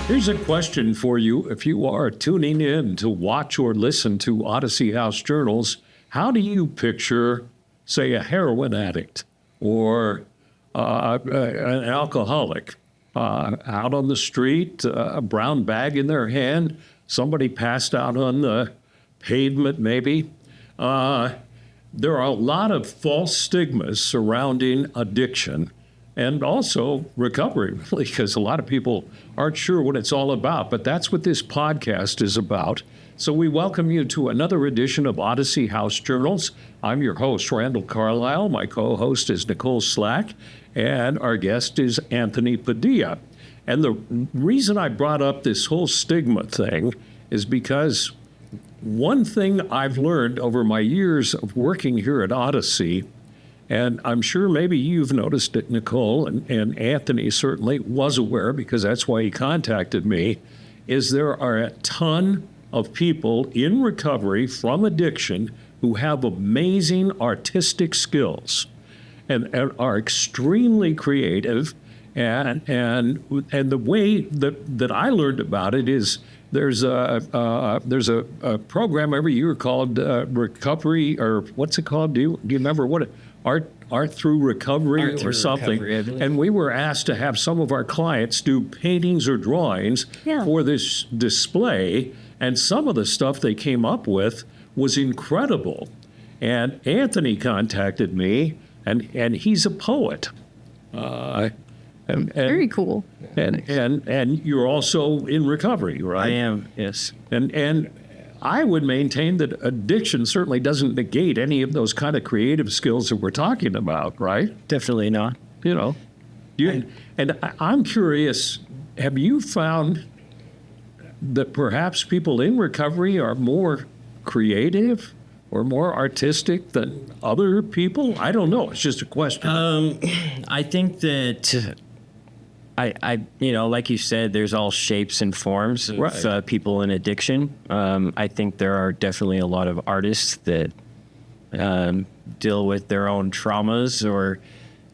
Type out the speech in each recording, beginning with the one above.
Here's a question for you. If you are tuning in to watch or listen to Odyssey House Journals, how do you picture, say, a heroin addict or an alcoholic out on the street, a brown bag in their hand, somebody passed out on the pavement maybe? There are a lot of false stigmas surrounding addiction and also recovery, really, because a lot of people aren't sure what it's all about. But that's what this podcast is about. So we welcome you to another edition of Odyssey House Journals. I'm your host, Randall Carlisle. My co-host is Nicole Slack, and our guest is Anthony Padilla. And the reason I brought up this whole stigma thing is because one thing I've learned over my years of working here at Odyssey, and I'm sure maybe you've noticed it, Nicole, and Anthony certainly was aware because that's why he contacted me, is there are a ton of people in recovery from addiction who have amazing artistic skills and are extremely creative. And the way that I learned about it is there's a program every year called Recovery, or what's it called? Do you remember what it? Art through recovery or something. Recovery, and we were asked to have some of our clients do paintings or drawings for this display. And some of the stuff they came up with was incredible. And Anthony contacted me, and he's a poet. And very cool. And you're also in recovery, right? I am, yes. And I would maintain that addiction certainly doesn't negate any of those kind of creative skills that we're talking about, right? Definitely not. You know, I'm curious, have you found that perhaps people in recovery are more creative or more artistic than other people? I don't know. It's just a question. I think that I like you said, there's all shapes and forms of people in addiction. I think there are definitely a lot of artists that deal with their own traumas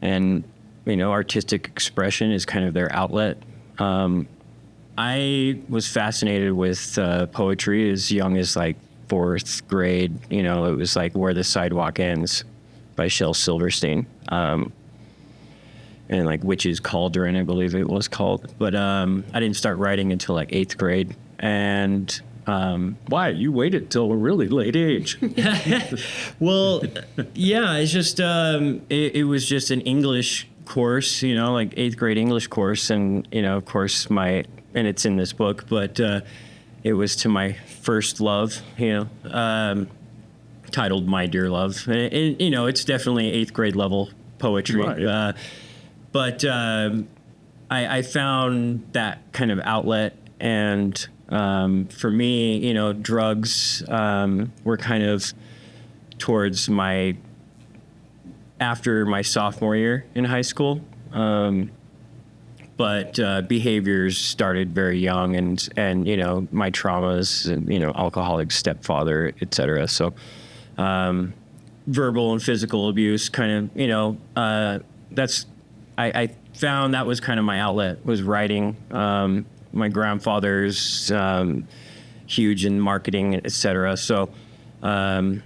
and artistic expression is kind of their outlet. I was fascinated with poetry as young as like fourth grade. It was like Where the Sidewalk Ends by Shel Silverstein. And like Witch's Cauldron, I believe it was called. But I didn't start writing until like 8th grade. And why? You waited till a really late age. Well, yeah, it's just, it was just an English course, like 8th grade English course. And, of course, and it's in this book, but it was to my first love, titled My Dear Love. And, it's definitely 8th grade level poetry. Right. But I found that kind of outlet, and for me, drugs were kind of towards after my sophomore year in high school. But behaviors started very young, and my traumas, and alcoholic stepfather, et cetera. So verbal and physical abuse, kind of that's. I found that was kind of my outlet, was writing. My grandfather's huge in marketing, et cetera. So, a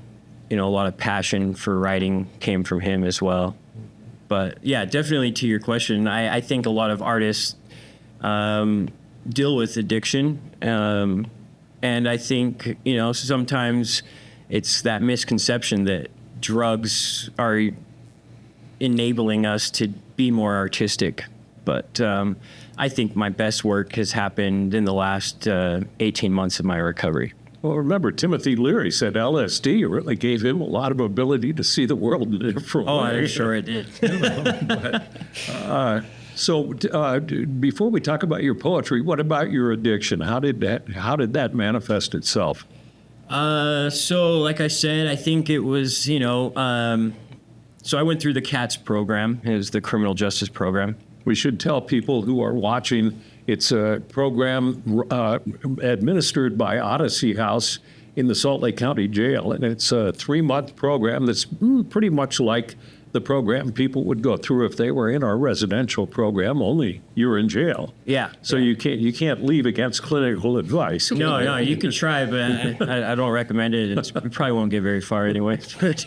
lot of passion for writing came from him as well. But yeah, definitely to your question, I think a lot of artists deal with addiction. And I think, sometimes it's that misconception that drugs are enabling us to be more artistic. But I think my best work has happened in the last 18 months of my recovery. Well, remember, Timothy Leary said LSD really gave him a lot of ability to see the world in a different way. Oh, I'm sure it did. So before we talk about your poetry, what about your addiction? How did that manifest itself? So like I said, I think it was, so I went through the CATS program. It was the criminal justice program. We should tell people who are watching, it's a program administered by Odyssey House in the Salt Lake County Jail. And it's a 3-month program that's pretty much like the program people would go through if they were in our residential program, only you're in jail. Yeah. So you can't leave against clinical advice. No, you can try, but I don't recommend it. You probably won't get very far anyway. But,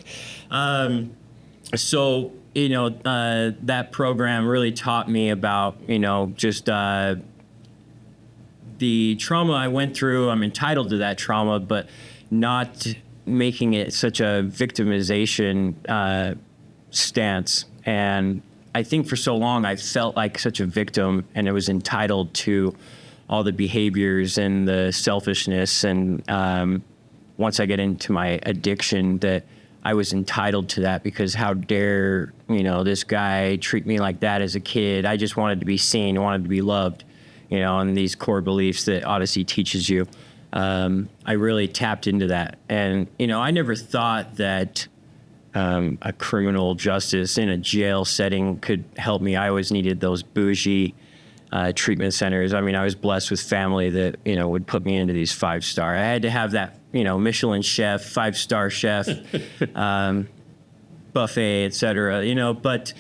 so, that program really taught me about, just the trauma I went through. I'm entitled to that trauma, but not making it such a victimization stance. And I think for so long I felt like such a victim, and I was entitled to all the behaviors and the selfishness. And once I get into my addiction, that I was entitled to that, because how dare, this guy treat me like that as a kid. I just wanted to be seen, wanted to be loved, and these core beliefs that Odyssey teaches you. I really tapped into that. And, I never thought that a criminal justice in a jail setting could help me. I always needed those bougie treatment centers. I mean, I was blessed with family that, would put me into these 5-star. I had to have that, Michelin chef, 5-star chef, buffet, et cetera, but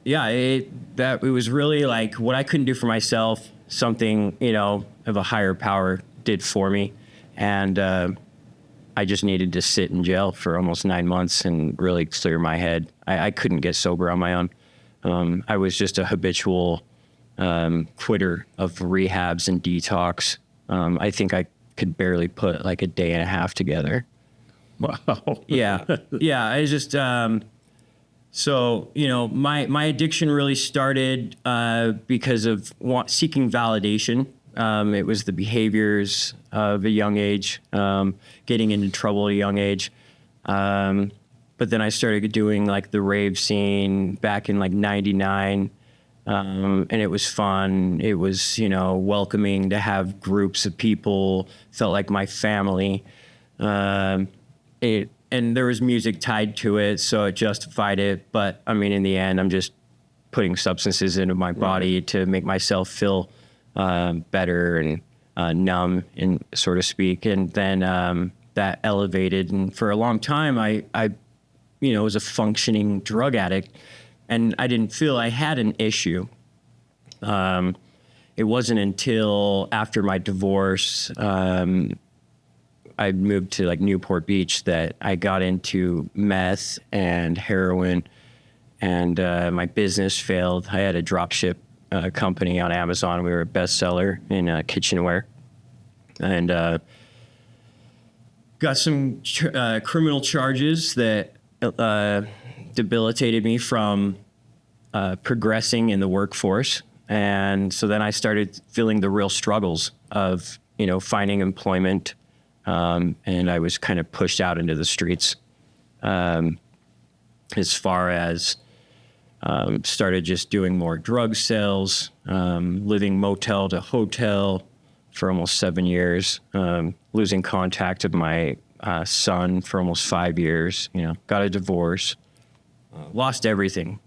it was really like what I couldn't do for myself, something, of a higher power did for me. And I just needed to sit in jail for almost 9 months and really clear my head. I couldn't get sober on my own. I was just a habitual quitter of rehabs and detox. I think I could barely put like a day and a half together. Wow. Yeah. I just, so, my addiction really started because of seeking validation. It was the behaviors of a young age, getting into trouble at a young age. But then I started doing like the rave scene back in like 99. And it was fun. It was, welcoming to have groups of people, felt like my family. And there was music tied to it, so it justified it. But I mean, in the end, I'm just putting substances into my body to make myself feel better and numb, and so to speak. And then that elevated. And for a long time, I was a functioning drug addict, and I didn't feel I had an issue. It wasn't until after my divorce, I moved to like Newport Beach, that I got into meth and heroin, and my business failed. I had a drop ship company on Amazon. We were a bestseller in kitchenware, and got some criminal charges that debilitated me from progressing in the workforce. And so then I started feeling the real struggles of, finding employment. And I was kind of pushed out into the streets, as far as started just doing more drug sales, living motel to hotel for almost 7 years, losing contact with my son for almost 5 years, got a divorce, lost everything.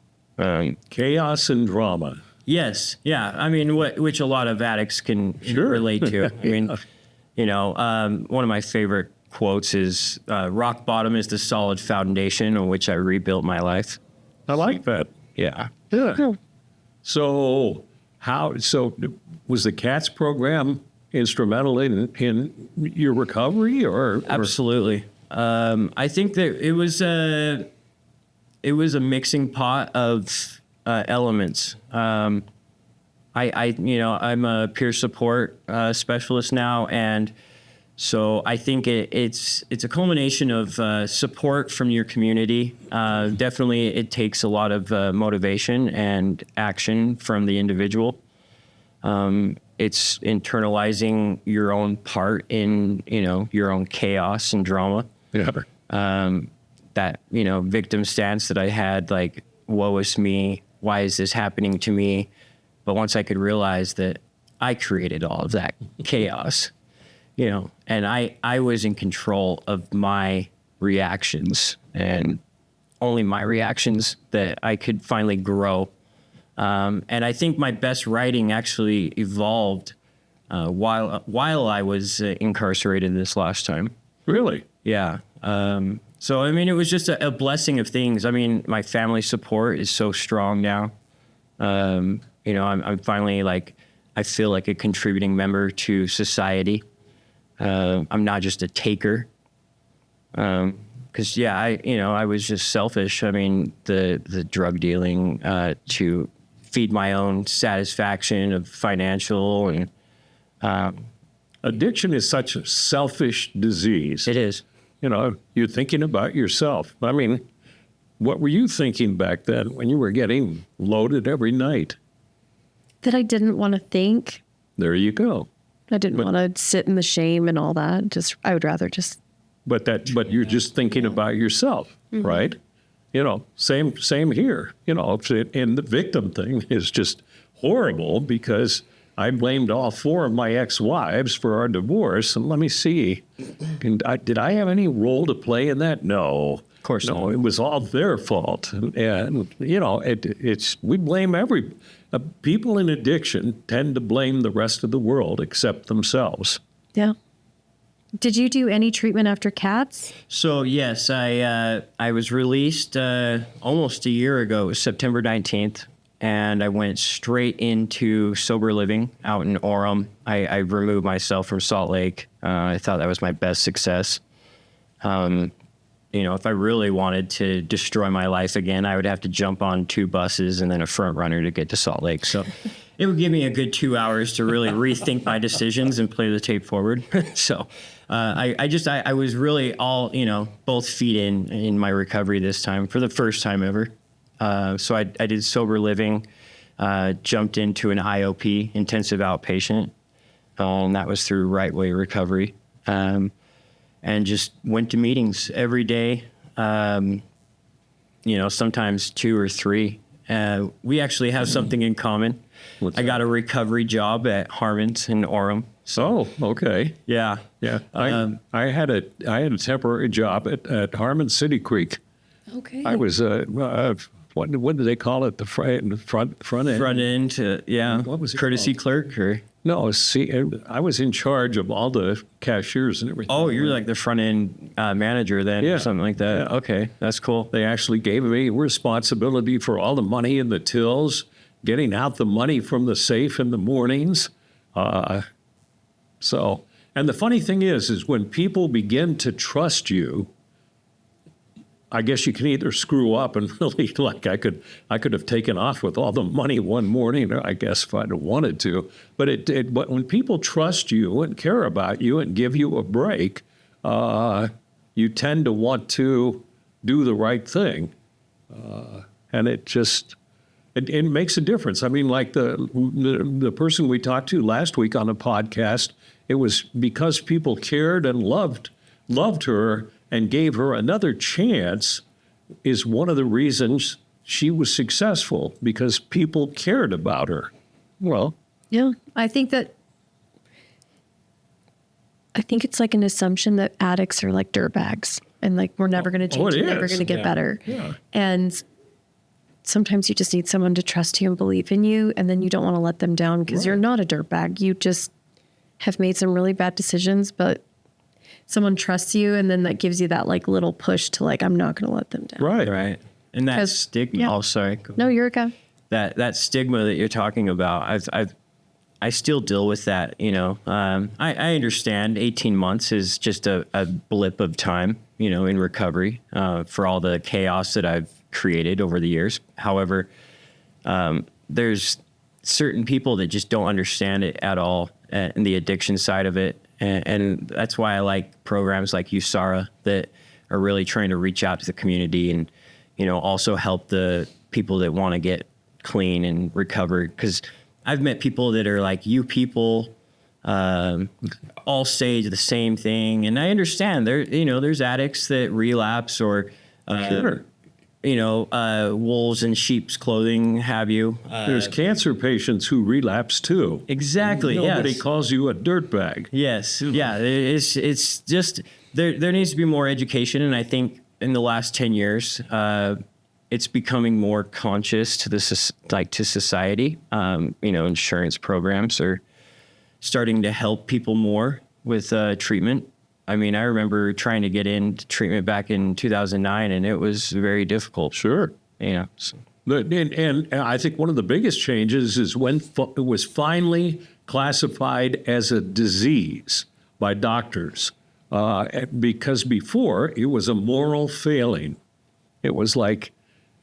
Chaos and drama. Yes. Yeah. I mean, which a lot of addicts can relate to. I mean, one of my favorite quotes is, rock bottom is the solid foundation on which I rebuilt my life. I like that. Yeah. Yeah. So was the CATS program instrumental in your recovery, or? Absolutely. I think that it was a mixing pot of elements. I'm a peer support specialist now, and so I think it's a culmination of support from your community. Definitely, it takes a lot of motivation and action from the individual. It's internalizing your own part in your own chaos and drama. Yeah. That victim stance that I had, like, woe is me, why is this happening to me? But once I could realize that I created all of that chaos, and I was in control of my reactions, and only my reactions, that I could finally grow. And I think my best writing actually evolved while I was incarcerated this last time. Really? Yeah. So, I mean, it was just a blessing of things. I mean, my family support is so strong now. You know, I'm finally like, I feel like a contributing member to society. I'm not just a taker. Cause yeah, I was just selfish. I mean, the drug dealing, to feed my own satisfaction of financial and, Addiction is such a selfish disease. it is. You know, you're thinking about yourself. I mean, what were you thinking back then when you were getting loaded every night? That I didn't want to think. There you go. I didn't want to sit in the shame and all that. I would rather just. But you're just thinking about yourself, right? You know, same here. You know, and the victim thing is just horrible because I blamed all 4 of my ex-wives for our divorce. And let me see, did I have any role to play in that? No. Of course no. not. It was all their fault. And you know, we blame people in addiction tend to blame the rest of the world except themselves. Yeah. Did you do any treatment after CATS? So yes, I was released almost a year ago. It was September 19th, and I went straight into sober living out in Orem. I removed myself from Salt Lake. I thought that was my best success. You know, if I really wanted to destroy my life again, I would have to jump on 2 buses and then a front runner to get to Salt Lake. So it would give me a good 2 hours to really rethink my decisions and play the tape forward. So I was really all, you know, both feet in my recovery this time for the first time ever. So I did sober living, jumped into an IOP, intensive outpatient, and that was through Right Way Recovery. And just went to meetings every day, you know, sometimes 2 or 3. We actually have something in common. I got a recovery job at Harmon's in Orem. So, okay. Yeah. Yeah. I had a temporary job at Harmon City Creek. Okay. I was what do they call it? The front end. Front end, yeah. What was it Courtesy called? clerk or? No, see, I was in charge of all the cashiers and everything. Oh, you're like the front end manager then, Yeah. or something like that. Yeah. Okay, that's cool. They actually gave me responsibility for all the money in the tills, getting out the money from the safe in the mornings. So, and the funny thing is when people begin to trust you, I guess you can either screw up and really, like I could have taken off with all the money one morning, I guess, if I'd have wanted to. But but when people trust you and care about you and give you a break, you tend to want to do the right thing, and it makes a difference. I mean, like the person we talked to last week on the podcast, it was because people cared and loved her and gave her another chance is one of the reasons she was successful, because people cared about her. Well, Yeah. I think it's like an assumption that addicts are like dirtbags and like we're never going to change, it never is. going to get Yeah. better. Yeah. And sometimes you just need someone to trust you and believe in you, and then you don't want to let them down because you're not a dirtbag. You just have made some really bad decisions, but someone trusts you, and then that gives you that like little push to like, I'm not going to let them down. right. Right. And that 'Cause- stigma. yeah. Oh, sorry. No, you're a guy. That stigma that you're talking about, I still deal with that. You know, I understand 18 months is just a blip of time, you know, in recovery for all the chaos that I've created over the years. However, there's certain people that just don't understand it at all, and the addiction side of it. And that's why I like programs like USARA that are really trying to reach out to the community and, you know, also help the people that want to get clean and recover. Because I've met people that are like, you people all say the same thing. And I understand there's addicts that relapse or, Sure. wolves in sheep's clothing have you. There's cancer patients who relapse too. Exactly. Nobody Yes. calls you a dirtbag. Yes. Yeah. It's just there needs to be more education, and I think in the last 10 years, it's becoming more conscious to to society. Insurance programs are starting to help people more with treatment. I mean, I remember trying to get into treatment back in 2009, and it was very difficult. Sure. You know, so. And I think one of the biggest changes is when it was finally classified as a disease by doctors, because before it was a moral failing. It was like,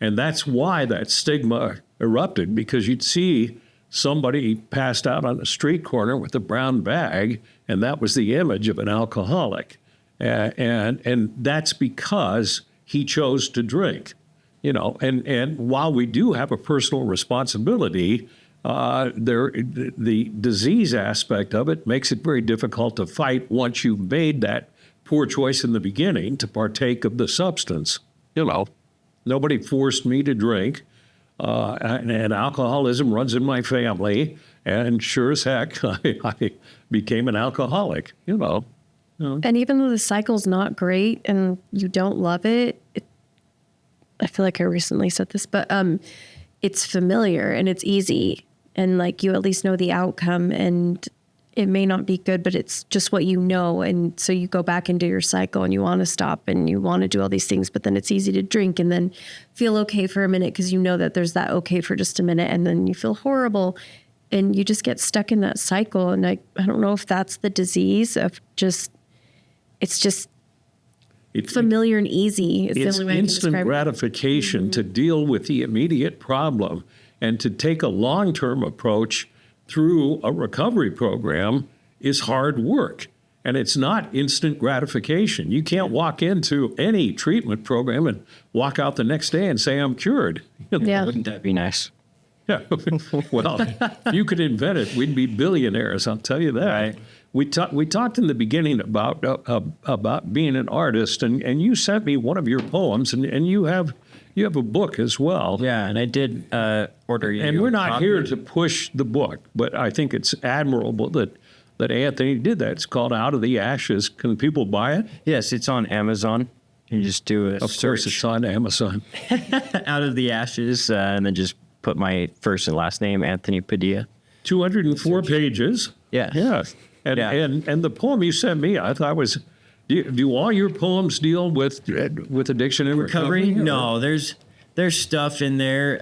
and that's why that stigma erupted, because you'd see somebody passed out on a street corner with a brown bag, and that was the image of an alcoholic. And that's because he chose to drink. You know, and while we do have a personal responsibility, the disease aspect of it makes it very difficult to fight once you've made that poor choice in the beginning to partake of the substance. You know, nobody forced me to drink, and alcoholism runs in my family, and sure as heck, I became an alcoholic, you know. And even though the cycle's not great and you don't love it, I feel like I recently said this, but it's familiar and it's easy, and like you at least know the outcome, and it may not be good, but it's just what you know. And so you go back into your cycle and you want to stop and you want to do all these things, but then it's easy to drink and then feel okay for a minute because you know that there's that okay for just a minute, and then you feel horrible and you just get stuck in that cycle. And I don't know if that's the disease of just, it's just familiar and easy. It's the It's only way I can instant describe it. gratification to deal with the immediate problem, and to take a long-term approach through a recovery program is hard work. And it's not instant gratification. You can't walk into any treatment program and walk out the next day and say, I'm cured. You know? Yeah. Wouldn't that be nice? Yeah. Well, if you could invent it, we'd be billionaires, I'll tell you that. Right. We talked in the beginning about being an artist, and you sent me one of your poems, and you have a book as well. Yeah, and I did order you. And we're not copy. here to push the book, but I think it's admirable that Anthony did that. It's called Out of the Ashes. Can people buy it? Yes, it's on Amazon. You just do a Of search. course, it's on Amazon. Out of the Ashes, and then just put my first and last name, Anthony Padilla. 204 pages. Yes. Yeah. And, Yeah. and the poem you sent me, I thought was, do all your poems deal with addiction and recovery? No, there's stuff in there,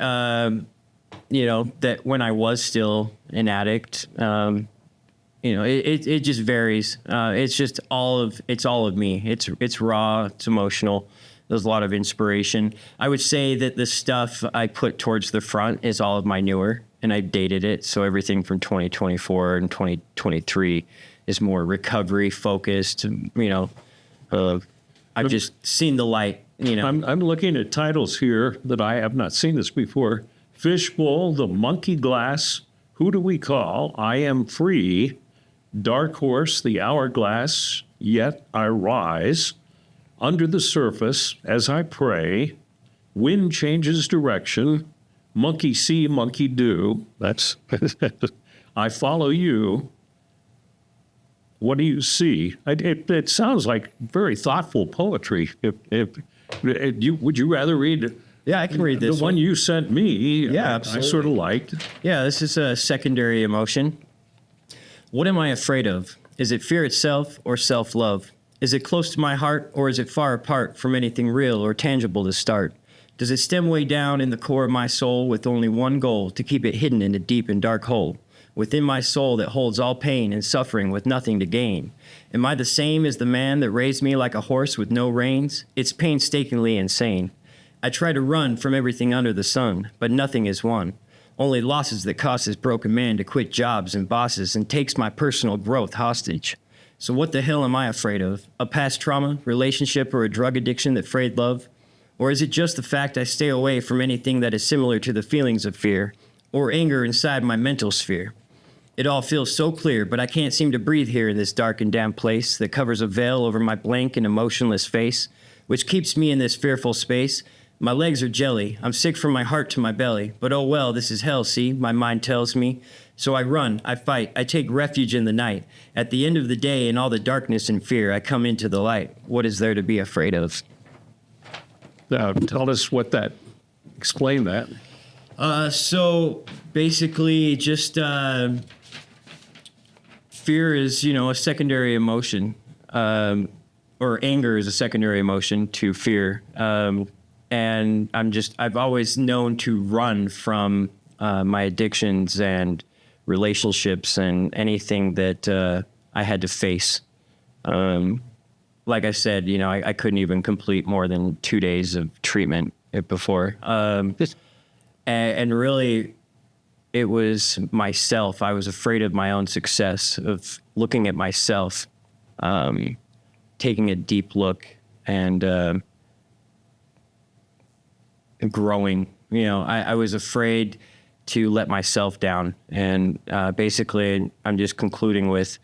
you know, that when I was still an addict, you know, it just varies. It's just all of me. It's raw. It's emotional. There's a lot of inspiration. I would say that the stuff I put towards the front is all of my newer, and I dated it. So everything from 2024 and 2023 is more recovery focused. You know, I've just seen the light. You know, I'm looking at titles here that I have not seen this before. Fishbowl, The Monkey Glass, Who Do We Call? I Am Free, Dark Horse, The Hourglass, Yet I Rise, Under the Surface, As I Pray, Wind Changes Direction, Monkey See, Monkey Do. That's I Follow You. What do you see? It sounds like very thoughtful poetry. Would you rather read? yeah, I can read this The one you sent me, Yeah, I absolutely. sort of liked. Yeah, this is a secondary emotion. What am I afraid of? Is it fear itself or self-love? Is it close to my heart or is it far apart from anything real or tangible to start? Does it stem way down in the core of my soul with only one goal, to keep it hidden in a deep and dark hole within my soul that holds all pain and suffering with nothing to gain? Am I the same as the man that raised me like a horse with no reins? It's painstakingly insane. I try to run from everything under the sun, but nothing is won. Only losses that cause this broken man to quit jobs and bosses and takes my personal growth hostage. So what the hell am I afraid of? A past trauma, relationship, or a drug addiction that frayed love? Or is it just the fact I stay away from anything that is similar to the feelings of fear or anger inside my mental sphere? It all feels so clear, but I can't seem to breathe here in this dark and damp place that covers a veil over my blank and emotionless face, which keeps me in this fearful space. My legs are jelly. I'm sick from my heart to my belly. But oh well, this is hell, see? My mind tells me. So I run, I fight, I take refuge in the night. At the end of the day, in all the darkness and fear, I come into the light. What is there to be afraid of? Tell us what that. Explain that. So basically, just fear is, you know, a secondary emotion. or anger is a secondary emotion to fear. And I've always known to run from my addictions and relationships and anything that I had to face. Like I said, I couldn't even complete more than 2 days of treatment before. And really, it was myself. I was afraid of my own success, of looking at myself, taking a deep look and growing. I was afraid to let myself down. And basically, I'm just concluding with,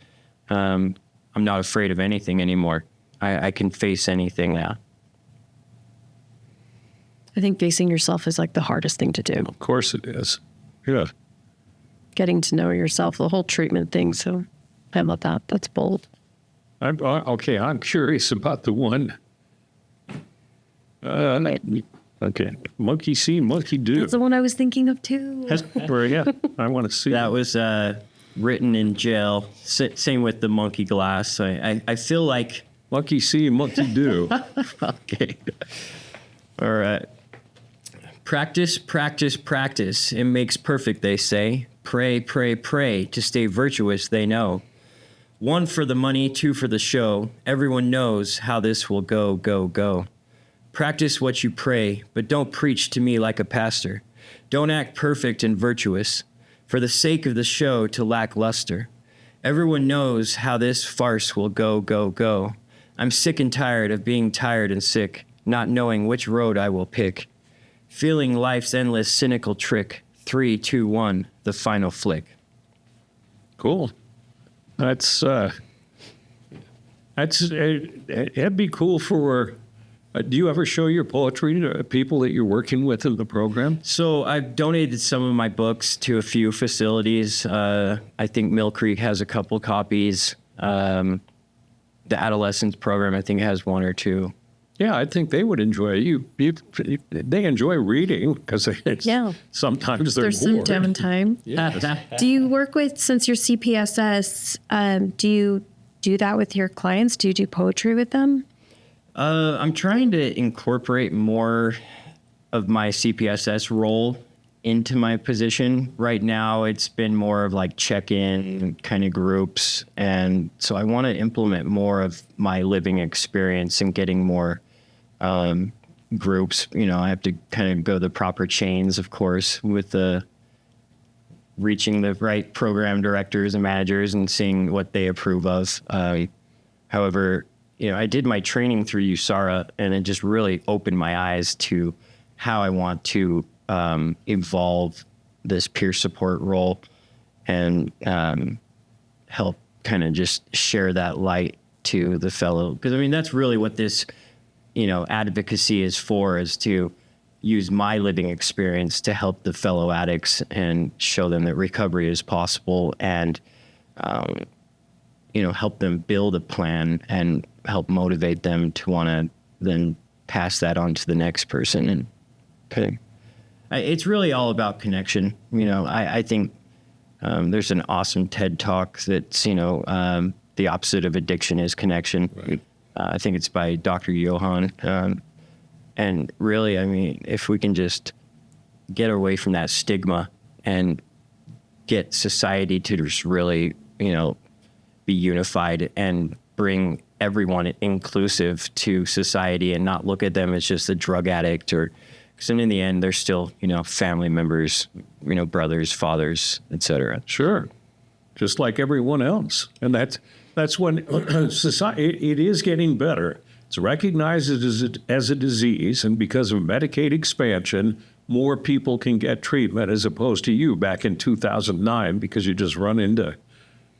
I'm not afraid of anything anymore. I can face anything now. I think facing yourself is like the hardest thing to do. Of course it is. Yeah. Getting to know yourself, the whole treatment thing. So how about that? That's bold. Okay, I'm curious about the one. Okay, monkey see, monkey do. That's the one I was thinking of too. Yeah, I want to see. That was written in jail. Same with the monkey glass. I feel like... Monkey see, monkey do. Okay. All right. Practice, practice, practice. It makes perfect, they say. Pray, pray, pray to stay virtuous, they know. 1 for the money, 2 for the show. Everyone knows how this will go, go, go. Practice what you pray, but don't preach to me like a pastor. Don't act perfect and virtuous for the sake of the show to lack luster. Everyone knows how this farce will go, go, go. I'm sick and tired of being tired and sick, not knowing which road I will pick. Feeling life's endless cynical trick. 3, 2, 1, the final flick. Cool. That'd be cool for. Do you ever show your poetry to people that you're working with in the program? So I've donated some of my books to a few facilities. I think Mill Creek has a couple copies. The adolescence program, I think, has 1 or 2. Yeah, I think they would enjoy you. They enjoy reading because sometimes they're There's some bored. downtime. Yes. Do you work with, since you're CPSS, do you do that with your clients? Do you do poetry with them? I'm trying to incorporate more of my CPSS role into my position. Right now, it's been more of like check-in kind of groups. And so I want to implement more of my living experience and getting more groups. I have to kind of go the proper chains, of course, with the reaching the right program directors and managers and seeing what they approve of. However, I did my training through USARA, and it just really opened my eyes to how I want to evolve this peer support role and help kind of just share that light to the fellow. Because, that's really what this, advocacy is for, is to use my living experience to help the fellow addicts and show them that recovery is possible and, help them build a plan and help motivate them to want to then pass that on to the next person. And okay. It's really all about connection. I think there's an awesome TED Talk that's, the opposite of addiction is connection. Right. I think it's by Dr. Johan. And really, if we can just get away from that stigma and get society to just really, be unified and bring everyone inclusive to society and not look at them as just a drug addict or, because in the end, they're still, family members, brothers, fathers, etc. Sure. Just like everyone else. And that's when society, it is getting better. It's recognized as a disease, and because of Medicaid expansion, more people can get treatment as opposed to you back in 2009, because you just run into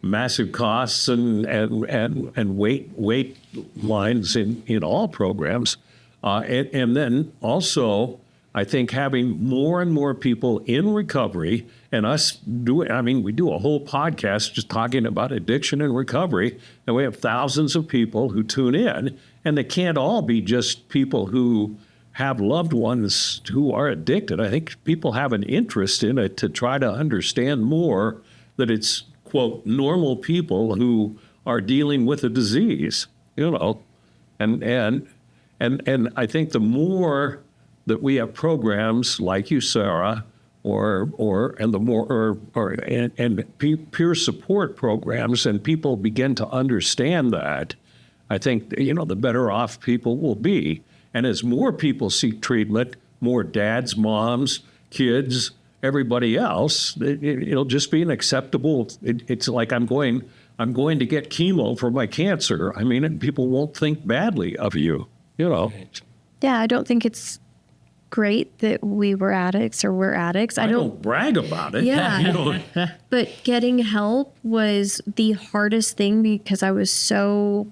massive costs and wait lines in all programs. And then also, I think having more and more people in recovery, and us doing, we do a whole podcast just talking about addiction and recovery, and we have thousands of people who tune in, and they can't all be just people who have loved ones who are addicted. I think people have an interest in it to try to understand more that it's, quote, normal people who are dealing with a disease. And I think the more that we have programs like you, Sarah, and peer support programs, and people begin to understand that, I think, the better off people will be. And as more people seek treatment, more dads, moms, kids, everybody else, it'll just be an acceptable. It's like I'm going to get chemo for my cancer. I mean, and people won't think badly of you. Yeah, I don't think it's great that we were addicts or we're addicts. I don't brag about it. Yeah. But getting help was the hardest thing because I was so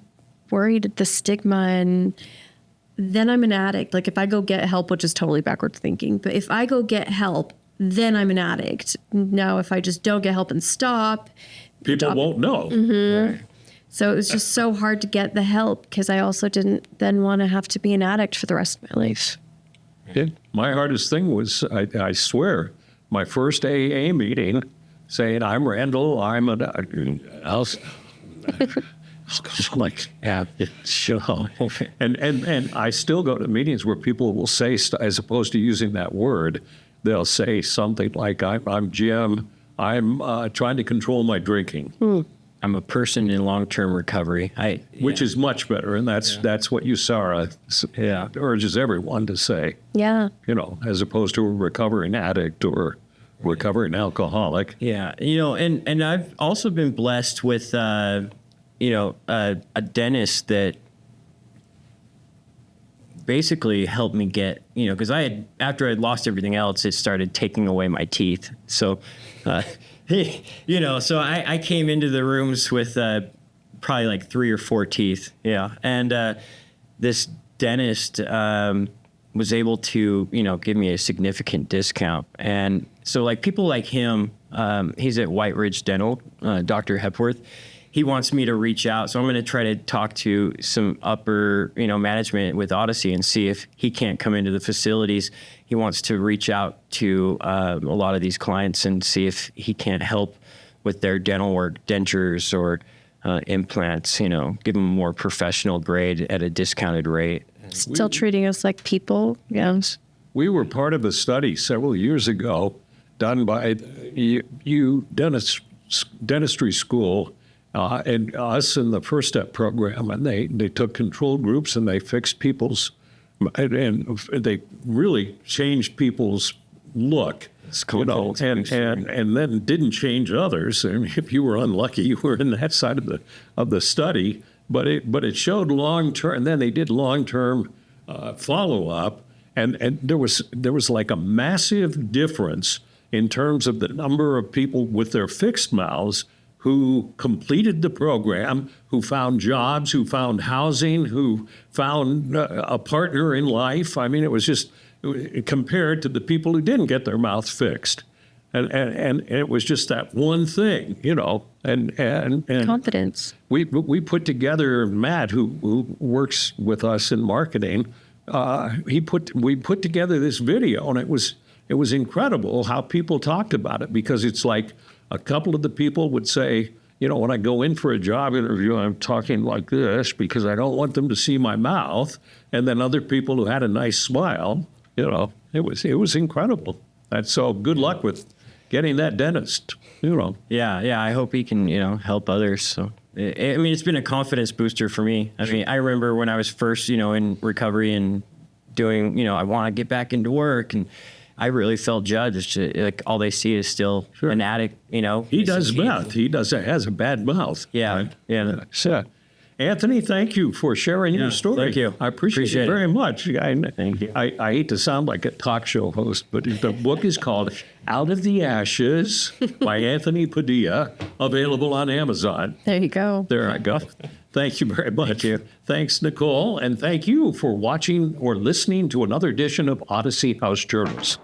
worried at the stigma, and then I'm an addict. Like if I go get help, which is totally backwards thinking, but if I go get help, then I'm an addict. Now, if I just don't get help and stop, people won't know. Mm-hmm. So it was just so hard to get the help because I also didn't then want to have to be an addict for the rest of my life. My hardest thing was, I swear, my first AA meeting saying, I'm Randall, I'm an like, yeah, sure. And I still go to meetings where people will say, as opposed to using that word, they'll say something like, I'm Jim, I'm trying to control my drinking. I'm a person in long-term recovery. Which is much better, and that's what Sarah urges everyone to say. Yeah. As opposed to a recovering addict or recovering alcoholic. Yeah, and I've also been blessed with, a dentist that basically helped me get, because after I'd lost everything else, it started taking away my teeth. So, so I came into the rooms with probably like 3 or 4 teeth. Yeah. And this dentist was able to, give me a significant discount. And so like people like him, he's at White Ridge Dental, Dr. Hepworth. He wants me to reach out. So I'm going to try to talk to some upper, management with Odyssey and see if he can't come into the facilities. He wants to reach out to a lot of these clients and see if he can't help with their dental work, dentures or implants, give them a more professional grade at a discounted rate. Still treating us like people. Yeah. We were part of a study several years ago done by you dentistry school and us in the First Step program, and they took control groups and they fixed people's, and they really changed people's look. And then didn't change others. And if you were unlucky, you were in that side of the study. But it showed long term. And then they did long term follow up, and there was like a massive difference in terms of the number of people with their fixed mouths who completed the program, who found jobs, who found housing, who found a partner in life. I mean, it was just compared to the people who didn't get their mouths fixed. And it was just that one thing, and Confidence. We put together, Matt, who works with us in marketing, we put together this video, and it was incredible how people talked about it, because it's like a couple of the people would say, when I go in for a job interview, I'm talking like this because I don't want them to see my mouth. And then other people who had a nice smile, it was incredible. And so good luck with getting that dentist, Yeah, I hope he can, help others. So, it's been a confidence booster for me. I mean, I remember when I was first, in recovery and doing, I want to get back into work, and I really felt judged. Like all they see is still an addict, He does meth. He has a bad mouth. Yeah, right? yeah. So, Anthony, thank you for sharing your story. Thank you. I appreciate it very much. Thank you. I hate to sound like a talk show host, but the book is called Out of the Ashes by Anthony Padilla, available on Amazon. There you go. There I go. Thank you very much. Thank you. Thanks, Nicole. And thank you for watching or listening to another edition of Odyssey House Journals.